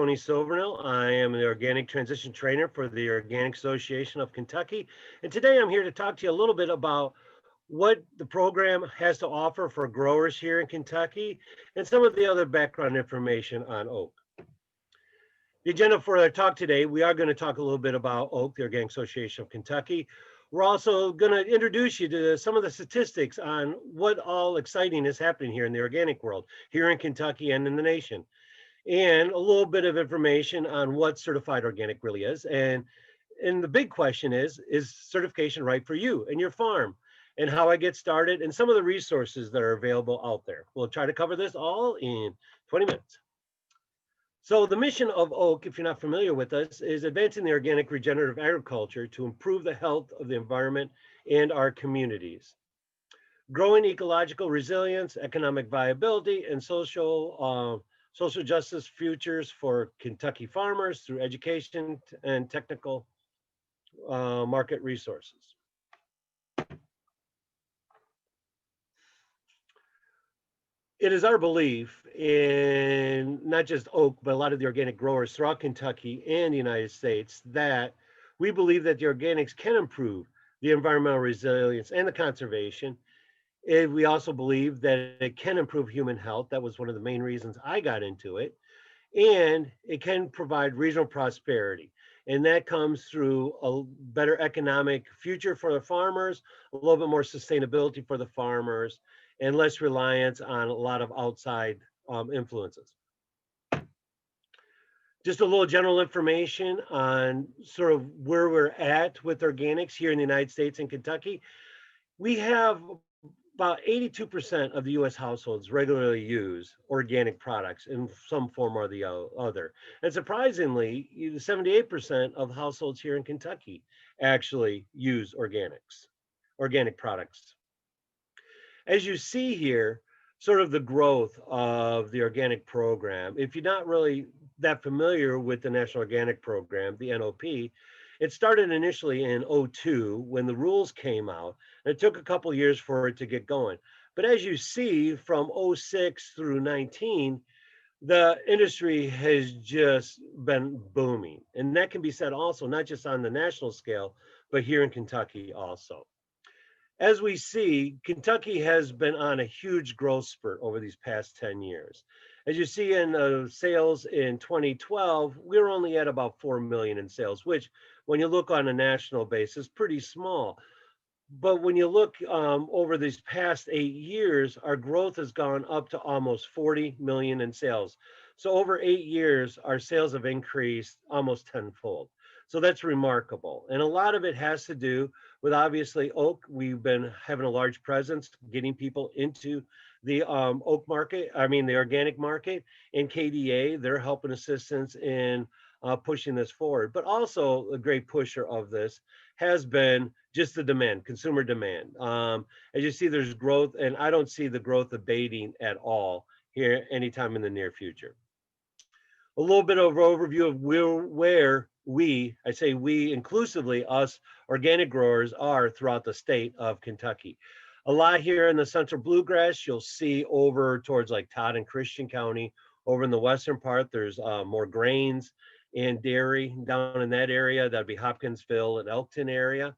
Tony Silvernail. I am the organic transition trainer for the Organic Association of Kentucky. And today I'm here to talk to you a little bit about what the program has to offer for growers here in Kentucky and some of the other background information on oak. The agenda for our talk today, we are going to talk a little bit about oak, the Organic Association of Kentucky. We're also going to introduce you to some of the statistics on what all exciting is happening here in the organic world, here in Kentucky and in the nation, and a little bit of information on what certified organic really is. And the big question is certification right for you and your farm, and how I get started, and some of the resources that are available out there. We'll try to cover this all in 20 minutes. So the mission of oak, if you're not familiar with us, is advancing the organic regenerative agriculture to improve the health of the environment and our communities. Growing ecological resilience, economic viability, and social justice futures for Kentucky farmers through education and technical market resources. It is our belief in not just oak, but a lot of the organic growers throughout Kentucky and the United States that we believe that the organics can improve the environmental resilience and the conservation. And we also believe that it can improve human health. That was one of the main reasons I got into it. And it can provide regional prosperity. And that comes through a better economic future for the farmers, a little bit more sustainability for the farmers, and less reliance on a lot of outside influences. Just a little general information on sort of where we're at with organics here in the United States and Kentucky. We have about 82% of the US households regularly use organic products in some form or the other. And surprisingly, 78% of households here in Kentucky actually use organic products. As you see here, sort of the growth of the organic program. If you're not really that familiar with the National Organic Program, the NOP, it started initially in '02 when the rules came out, and it took a couple years for it to get going. But as you see from '06 through 19, the industry has just been booming. And that can be said also, not just on the national scale, but here in Kentucky also. As we see, Kentucky has been on a huge growth spurt over these past 10 years. As you see in sales in 2012, we were only at about 4 million in sales, which when you look on a national basis, pretty small. But when you look over these past 8 years, our growth has gone up to almost 40 million in sales. So over 8 years, our sales have increased almost tenfold. So that's remarkable. And a lot of it has to do with obviously oak. We've been having a large presence, getting people into the oak market, the organic market, and KDA, they're helping assistance in pushing this forward. But also a great pusher of this has been just the demand, consumer demand. As you see, there's growth, and I don't see the growth abating at all here anytime in the near future. A little bit of overview of where I say we inclusively, us organic growers are throughout the state of Kentucky. A lot here in the central bluegrass, you'll see over towards like Todd and Christian County. Over in the western part, there's more grains and dairy down in that area. That'd be Hopkinsville and Elkton area.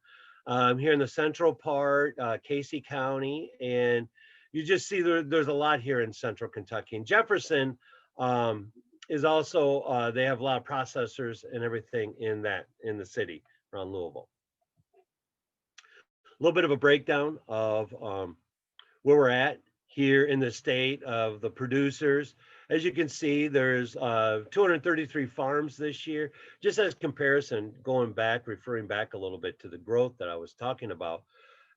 Here in the central part, Casey County, and you just see there's a lot here in central Kentucky. And Jefferson is also, they have a lot of processors and everything in the city around Louisville. A little bit of a breakdown of where we're at here in the state of the producers. As you can see, there's 233 farms this year. Just as comparison, referring back a little bit to the growth that I was talking about.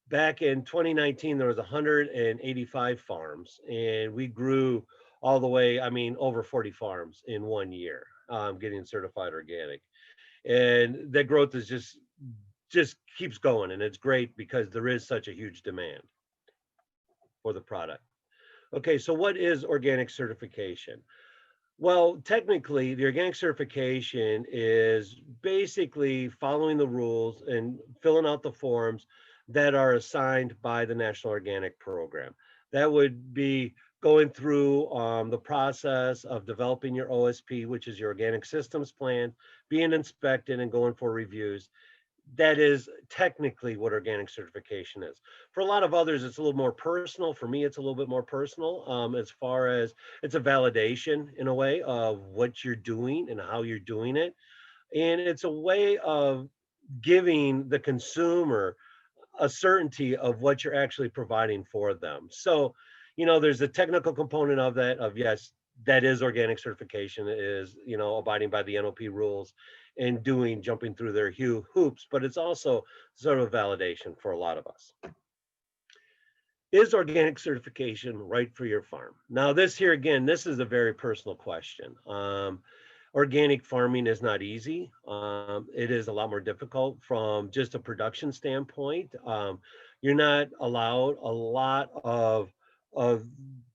Back in 2019, there was 185 farms, and we grew all the way, over 40 farms in 1 year, getting certified organic. And that growth is just keeps going, and it's great because there is such a huge demand for the product. Okay, so what is organic certification? Well, technically, the organic certification is basically following the rules and filling out the forms that are assigned by the National Organic Program. That would be going through the process of developing your OSP, which is your organic systems plan, being inspected and going for reviews. That is technically what organic certification is. For a lot of others, it's a little more personal. For me, it's a little bit more personal, as far as it's a validation in a way of what you're doing and how you're doing it. And it's a way of giving the consumer a certainty of what you're actually providing for them. So, there's a technical component of that, of yes, that is organic certification, is, abiding by the NOP rules and jumping through their hoops, but it's also sort of validation for a lot of us. Is organic certification right for your farm? Now, this here again, this is a very personal question. Organic farming is not easy. It is a lot more difficult from just a production standpoint. You're not allowed a lot of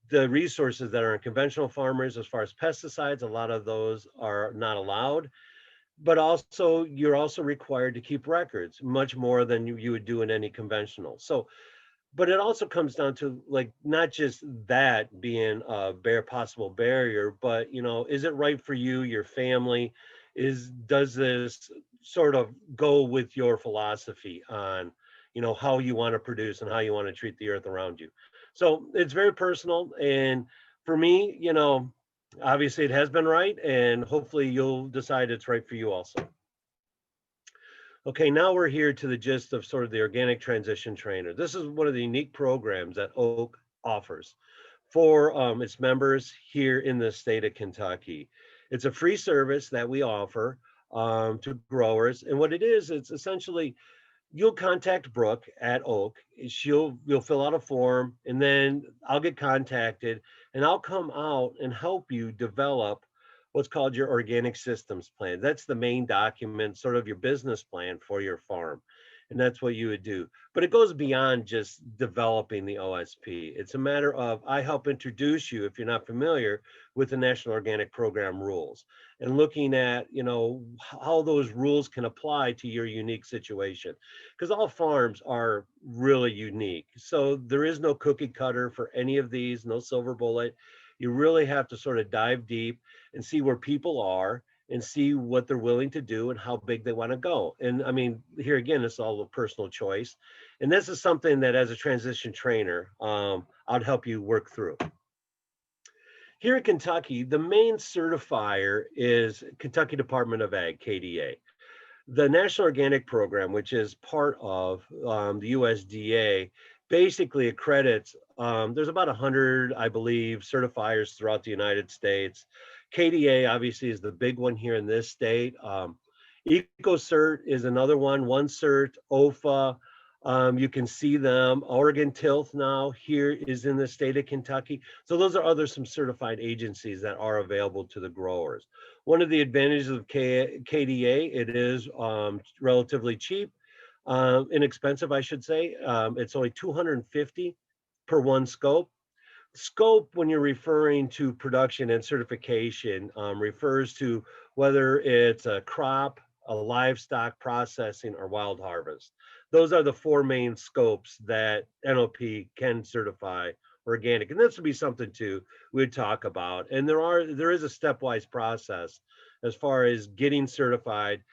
the resources that are in conventional farmers as far as pesticides. A lot of those are not allowed, but also you're also required to keep records much more than you would do in any conventional. So but it also comes down to like not just that being a possible barrier, but is it right for you, your family? Does this sort of go with your philosophy on how you want to produce and how you want to treat the earth around you? So it's very personal. And for me, obviously it has been right, and hopefully you'll decide it's right for you also. Okay, now we're here to the gist of sort of the organic transition trainer. This is one of the unique programs that Oak offers for its members here in the state of Kentucky. It's a free service that we offer to growers. And what it is, it's essentially you'll contact Brooke at Oak. You'll fill out a form, and then I'll get contacted, and I'll come out and help you develop what's called your organic systems plan. That's the main document, sort of your business plan for your farm. And that's what you would do. But it goes beyond just developing the OSP. It's a matter of I help introduce you, if you're not familiar, with the National Organic Program rules and looking at, how those rules can apply to your unique situation. Because all farms are really unique. So there is no cookie cutter for any of these, no silver bullet. You really have to sort of dive deep and see where people are and see what they're willing to do and how big they want to go. And I mean, here again, it's all a personal choice. And this is something that as a transition trainer, I'd help you work through. Here in Kentucky, the main certifier is Kentucky Department of Ag, KDA. The National Organic Program, which is part of the USDA, basically accredits, there's about 100, I believe, certifiers throughout the United States. KDA obviously is the big one here in this state. EcoCert is another one, OneCert, OFA. You can see them. Oregon Tilth now here is in the state of Kentucky. So those are some certified agencies that are available to the growers. One of the advantages of KDA, it is relatively cheap, inexpensive, I should say. It's only $250 per one scope. Scope, when you're referring to production and certification, refers to whether it's a crop, a livestock processing, or wild harvest. Those are the four main scopes that NOP can certify organic. And this would be something too we'd talk about. And there is a stepwise process as far as getting certified.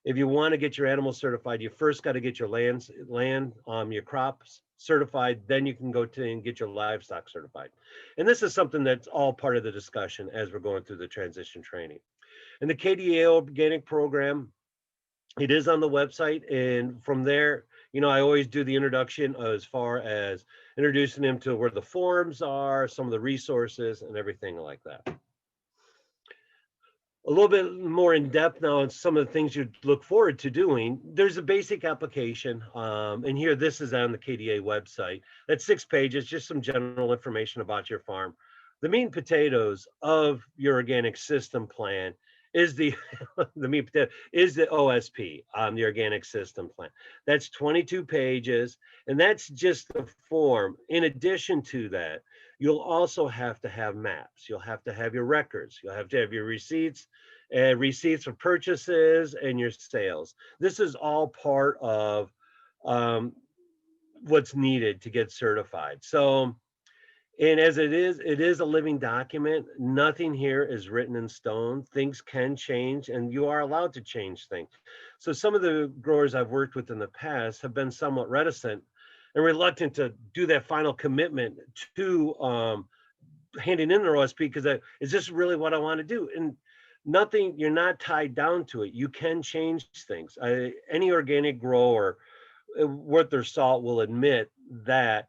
If you want to get your animals certified, you first got to get your your crops certified, then you can go to and get your livestock certified. And this is something that's all part of the discussion as we're going through the transition training. And the KDA organic program, it is on the website. And from there, I always do the introduction as far as introducing them to where the forms are, some of the resources and everything like that. A little bit more in depth now on some of the things you'd look forward to doing. There's a basic application, and here this is on the KDA website. That's 6 pages, just some general information about your farm. The meat and potatoes of your organic system plan is the the meat potato is the OSP, the organic system plan. That's 22 pages, and that's just the form. In addition to that, you'll also have to have maps. You'll have to have your records. You'll have to have your receipts and receipts for purchases and your sales. This is all part of what's needed to get certified. So And as it is a living document. Nothing here is written in stone. Things can change, and you are allowed to change things. So some of the growers I've worked with in the past have been somewhat reticent and reluctant to do that final commitment to handing in their OSP because is this really what I want to do? And nothing, you're not tied down to it. You can change things. Any organic grower worth their salt will admit that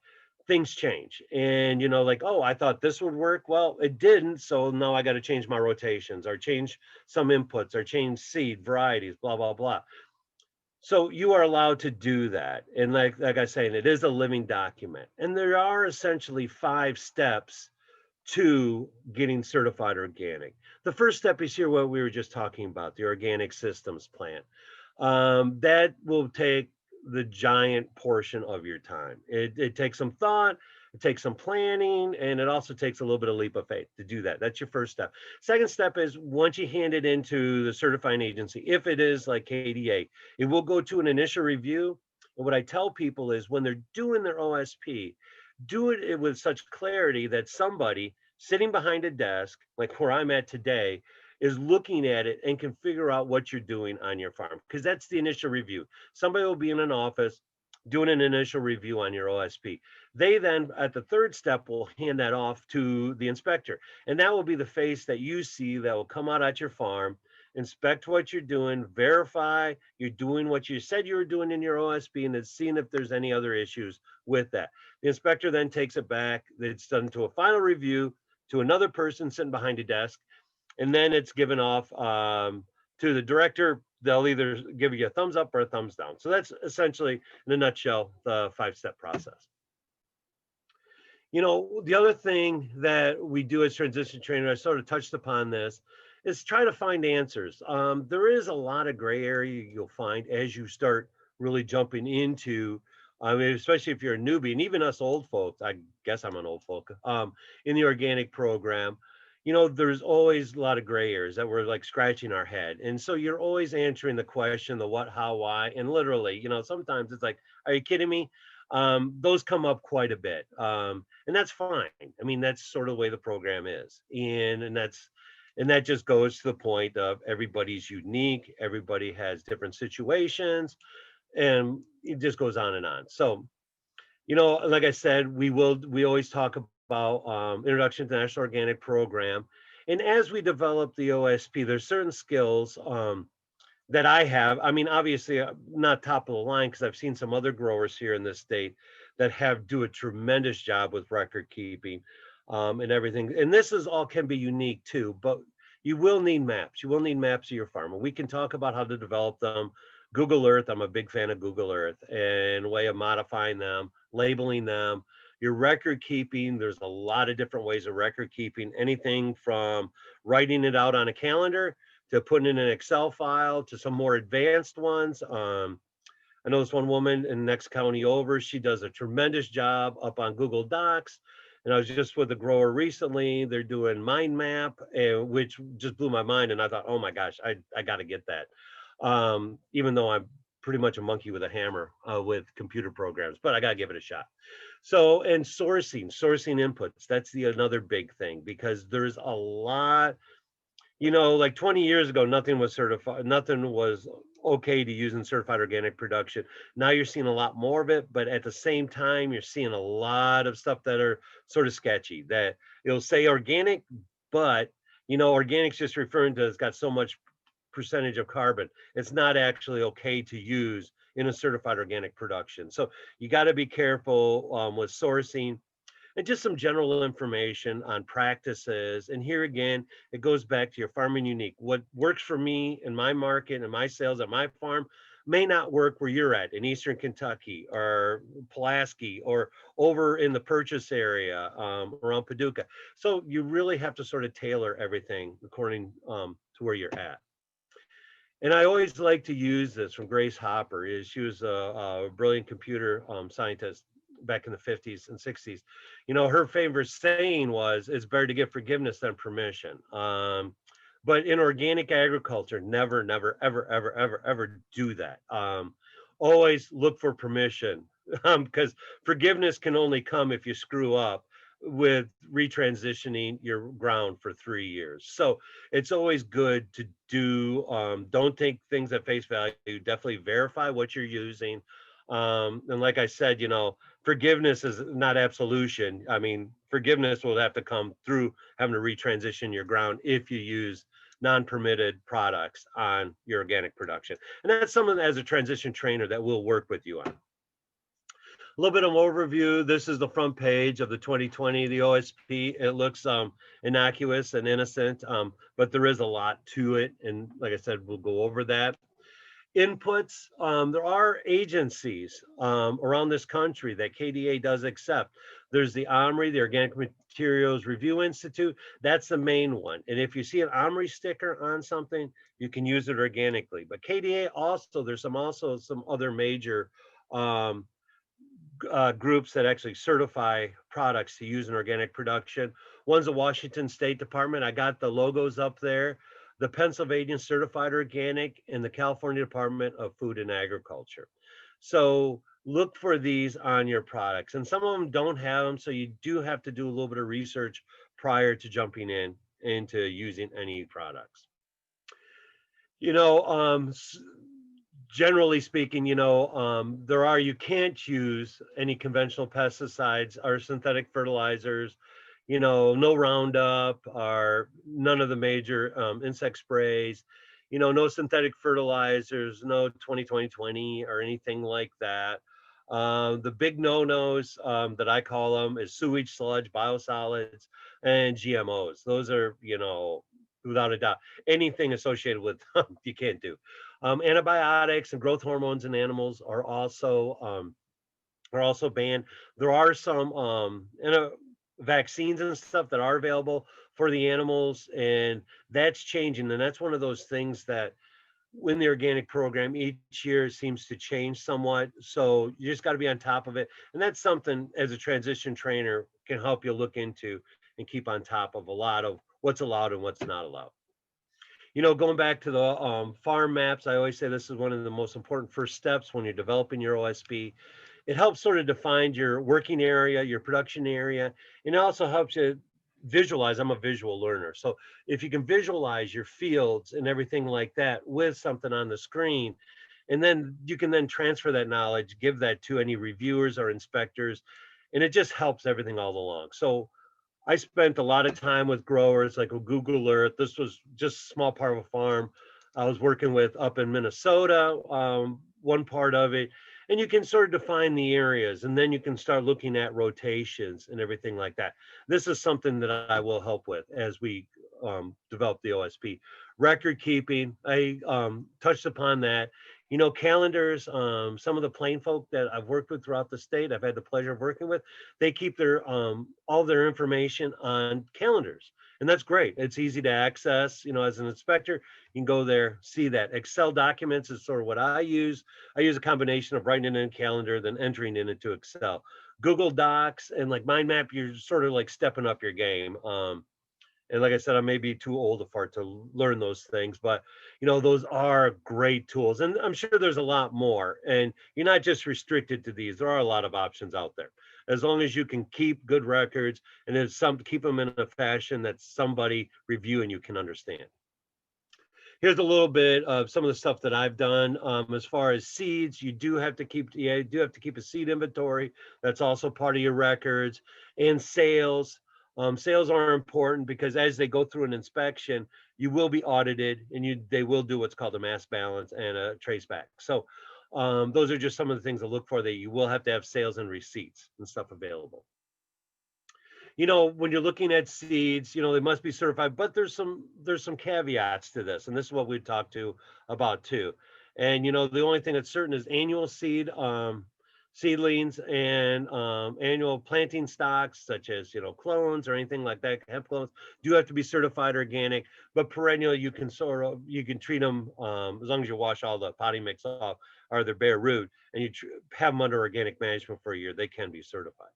things change. And, like, oh, I thought this would work. Well, it didn't. So now I got to change my rotations or change some inputs or change seed varieties, blah, blah, blah. So you are allowed to do that. And like I say, it is a living document. And there are essentially 5 steps to getting certified organic. The first step is here what we were just talking about, the organic systems plan. That will take the giant portion of your time. It takes some thought, it takes some planning, and it also takes a little bit of leap of faith to do that. That's your first step. Second step is once you hand it into the certifying agency, if it is like KDA, it will go to an initial review. And what I tell people is when they're doing their OSP, do it with such clarity that somebody sitting behind a desk, like where I'm at today, is looking at it and can figure out what you're doing on your farm. Because that's the initial review. Somebody will be in an office doing an initial review on your OSP. They then, at the third step, will hand that off to the inspector. And that will be the face that you see that will come out at your farm, inspect what you're doing, verify you're doing what you said you were doing in your OSP, and it's seeing if there's any other issues with that. The inspector then takes it back. It's done to a final review to another person sitting behind a desk, and then it's given off to the director. They'll either give you a thumbs up or a thumbs down. So that's essentially, in a nutshell, the 5 step process. The other thing that we do as transition trainer, I sort of touched upon this, is try to find answers. There is a lot of gray area you'll find as you start really jumping into, I mean, especially if you're a newbie, and even us old folks, I guess I'm an old folk, in the organic program. There's always a lot of gray areas that we're like scratching our head. And so you're always answering the question, the what, how, why. And literally, sometimes it's like, are you kidding me? Those come up quite a bit. And that's fine. I mean, that's sort of the way the program is, and that just goes to the point of everybody's unique. Everybody has different situations, and it just goes on and on. So, like I said, we always talk about introduction to the National Organic Program, and as we develop the OSP, there's certain skills. That I have. I mean, obviously, not top of the line because I've seen some other growers here in this state that have do a tremendous job with record keeping and everything. And this is all can be unique too, but you will need maps. You will need maps of your farm. And we can talk about how to develop them. Google Earth, I'm a big fan of Google Earth and a way of modifying them, labeling them. Your record keeping, there's a lot of different ways of record keeping, anything from writing it out on a calendar to putting in an Excel file to some more advanced ones. I know this one woman in the next county over, she does a tremendous job up on Google Docs. And I was just with a grower recently. They're doing mind map, which just blew my mind. And I thought, oh my gosh, I got to get that. Even though I'm pretty much a monkey with a hammer with computer programs, but I got to give it a shot. So, and sourcing inputs, that's the another big thing because there's a lot, like 20 years ago, nothing was certified, nothing was okay to use in certified organic production. Now you're seeing a lot more of it, but at the same time, you're seeing a lot of stuff that are sort of sketchy that it'll say organic, but organic's just referring to it's got so much percentage of carbon. It's not actually okay to use in a certified organic production. So you got to be careful with sourcing and just some general information on practices. And here again, it goes back to your farming unique. What works for me in my market and my sales at my farm may not work where you're at in Eastern Kentucky or Pulaski or over in the purchase area around Paducah. So you really have to sort of tailor everything according to where you're at. And I always like to use this from Grace Hopper. She was a brilliant computer scientist back in the 50s and 60s. Her favorite saying was, it's better to get forgiveness than permission. But in organic agriculture, never, never, ever, ever, ever, ever do that. Always look for permission because forgiveness can only come if you screw up. with retransitioning your ground for 3 years. So it's always good to do, don't take things at face value, definitely verify what you're using. And like I said, forgiveness is not absolution. I mean, forgiveness will have to come through having to retransition your ground if you use non-permitted products on your organic production. And that's something as a transition trainer that we'll work with you on. A little bit of overview. This is the front page of the 2020, the OSP. It looks innocuous and innocent, but there is a lot to it. And like I said, we'll go over that. Inputs. There are agencies around this country that KDA does accept. There's the OMRI, the Organic Materials Review Institute. That's the main one. And if you see an OMRI sticker on something, you can use it organically. But KDA also, there's some other major um, groups that actually certify products to use in organic production. One's the Washington State Department. I got the logos up there. The Pennsylvania Certified Organic and the California Department of Food and Agriculture. So look for these on your products. And some of them don't have them. So you do have to do a little bit of research prior to jumping into using any products. You know, generally speaking, you can't use any conventional pesticides or synthetic fertilizers, no Roundup or none of the major insect sprays, no synthetic fertilizers, no 20 or anything like that. The big no-nos that I call them is sewage sludge, biosolids, and GMOs. Those are, without a doubt, anything associated with them you can't do. Antibiotics and growth hormones in animals are also banned. There are some vaccines and stuff that are available for the animals, and that's changing. And that's one of those things that when the organic program each year seems to change somewhat. So you just got to be on top of it. And that's something as a transition trainer can help you look into and keep on top of a lot of what's allowed and what's not allowed. Going back to the farm maps, I always say this is one of the most important first steps when you're developing your OSP. It helps sort of define your working area, your production area, and it also helps you visualize. I'm a visual learner. So if you can visualize your fields and everything like that with something on the screen, and then you can then transfer that knowledge, give that to any reviewers or inspectors, and it just helps everything all along. So I spent a lot of time with growers like a Google Earth. This was just a small part of a farm I was working with up in Minnesota, one part of it. And you can sort of define the areas and then you can start looking at rotations and everything like that. This is something that I will help with as we develop the OSP. Record keeping, I touched upon that. Calendars, some of the plain folk that I've worked with throughout the state, I've had the pleasure of working with, they keep their all their information on calendars. And that's great. It's easy to access, as an inspector, you can go there, see that. Excel documents is sort of what I use. I use a combination of writing it in a calendar, then entering it into Excel. Google Docs and like Mind Map, you're sort of like stepping up your game. And like I said, I may be too old for it to learn those things, but those are great tools. And I'm sure there's a lot more. And you're not just restricted to these. There are a lot of options out there. As long as you can keep good records and keep them in a fashion that somebody reviewing you can understand. Here's a little bit of some of the stuff that I've done. As far as seeds, you do have to keep a seed inventory. That's also part of your records. And sales. Sales are important because as they go through an inspection, you will be audited and they will do what's called a mass balance and a trace back. So those are just some of the things to look for, that you will have to have sales and receipts and stuff available. When you're looking at seeds, they must be certified, but there's some caveats to this, and this is what we talked to about too. And the only thing that's certain is annual seedlings and annual planting stocks, such as clones or anything like that, hemp clones, do have to be certified organic. But perennial, you can treat them as long as you wash all the potting mix off or their bare root, and you have them under organic management for a year. They can be certified.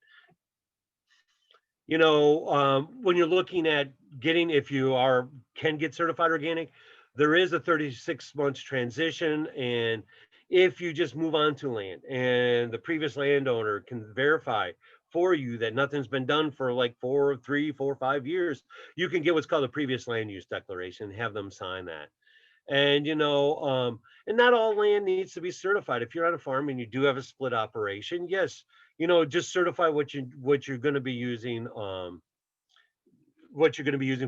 When you're looking at if you can get certified organic, there is a 36 months transition. And if you just move on to land and the previous landowner can verify for you that nothing's been done for like 4, 3, 4, 5 years, you can get what's called a previous land use declaration, have them sign that. And and not all land needs to be certified. If you're on a farm and you do have a split operation, yes, just certify what you're going to be using,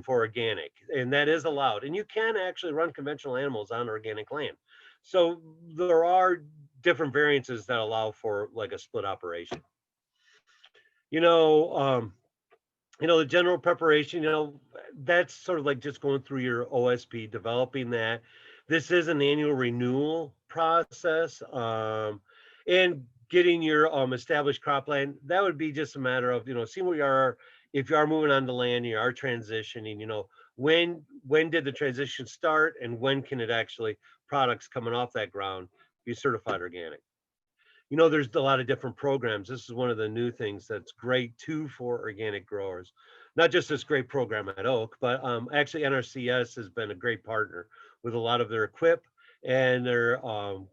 for organic, and that is allowed. And you can actually run conventional animals on organic land. So there are different variances that allow for like a split operation. You know, um, the general preparation, that's sort of like just going through your OSP, developing that. This is an annual renewal process, and getting your established cropland. That would be just a matter of seeing where you are. If you are moving on to land, you are transitioning. When did the transition start, and when can it actually products coming off that ground be certified organic? There's a lot of different programs. This is one of the new things that's great too for organic growers. Not just this great program at Oak, but actually NRCS has been a great partner with a lot of their equip and their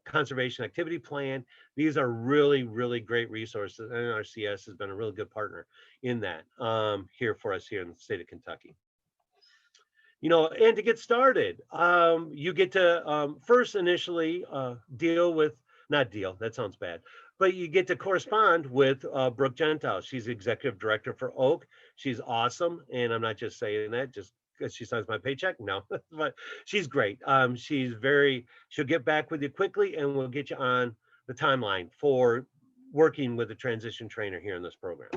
conservation activity plan. These are really, really great resources. NRCS has been a really good partner in that here for us here in the state of Kentucky. And to get started, you get to first initially deal with, not deal, that sounds bad, but you get to correspond with Brooke Gentile. She's the executive director for Oak. She's awesome. And I'm not just saying that just because she signs my paycheck. No, but she's great. She'll get back with you quickly and we'll get you on the timeline for working with a transition trainer here in this program.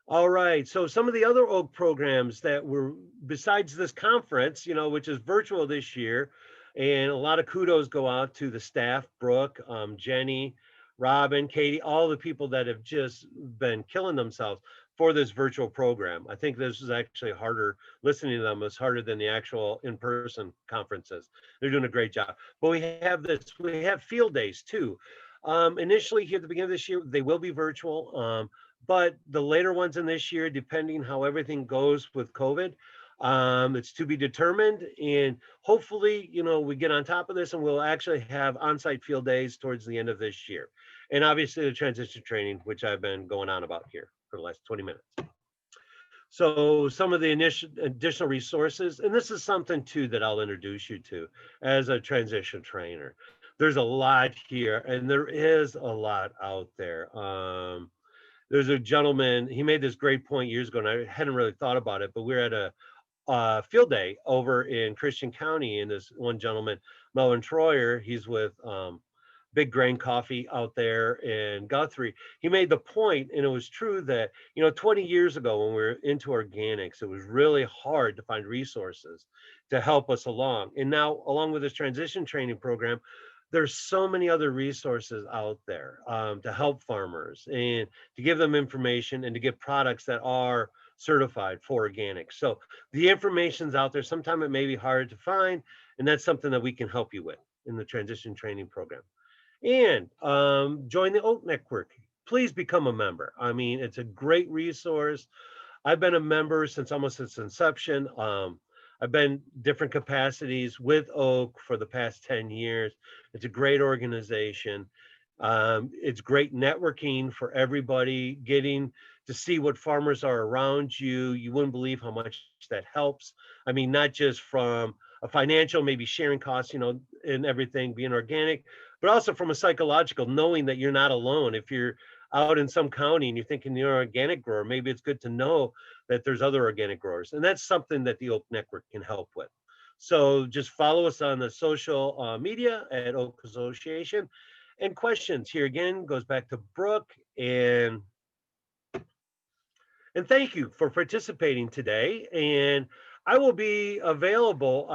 All right. So some of the other Oak programs that were besides this conference, which is virtual this year, and a lot of kudos go out to the staff, Brooke, Jenny, Robin, Katie, all the people that have just been killing themselves for this virtual program. I think this is actually harder. Listening to them is harder than the actual in-person conferences. They're doing a great job. But we have field days too. Initially here at the beginning of this year, they will be virtual. But the later ones in this year, depending how everything goes with COVID, it's to be determined. And hopefully, we get on top of this and we'll actually have on-site field days towards the end of this year. And obviously the transition training, which I've been going on about here for the last 20 minutes. So some of the additional resources, and this is something too that I'll introduce you to as a transition trainer. There's a lot here, and there is a lot out there. There's a gentleman, he made this great point years ago, and I hadn't really thought about it, but we were at a field day over in Christian County, and this one gentleman, Melvin Troyer, he's with Big Grain Coffee out there in Guthrie. He made the point, and it was true that 20 years ago when we were into organics, it was really hard to find resources to help us along. And now, along with this transition training program, there's so many other resources out there to help farmers and to give them information and to get products that are certified for organic. So the information's out there. Sometimes it may be hard to find, and that's something that we can help you with in the transition training program. And join the Oak Network. Please become a member. I mean, it's a great resource. I've been a member since almost its inception. I've been different capacities with Oak for the past 10 years. It's a great organization. It's great networking for everybody, getting to see what farmers are around you. You wouldn't believe how much that helps. I mean, not just from a financial, maybe sharing costs, and everything being organic, but also from a psychological, knowing that you're not alone. If you're out in some county and you're thinking you're an organic grower, maybe it's good to know that there's other organic growers. And that's something that the Oak Network can help with. So just follow us on the social media at Oak Association. And questions here again goes back to Brooke. And thank you for participating today. And I will be available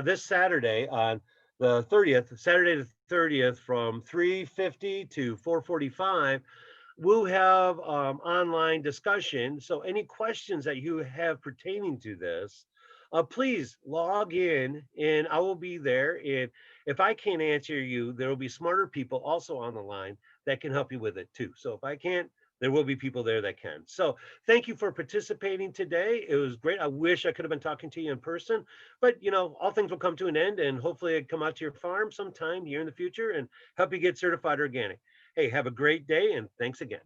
this Saturday on the 30th, Saturday the 30th from 3:50 to 4:45. We'll have online discussion. So any questions that you have pertaining to this, please log in and I will be there. And if I can't answer you, there will be smarter people also on the line that can help you with it too. So if I can't, there will be people there that can. So thank you for participating today. It was great. I wish I could have been talking to you in person, but all things will come to an end, and hopefully I come out to your farm sometime here in the future and help you get certified organic. Hey, have a great day, and thanks again.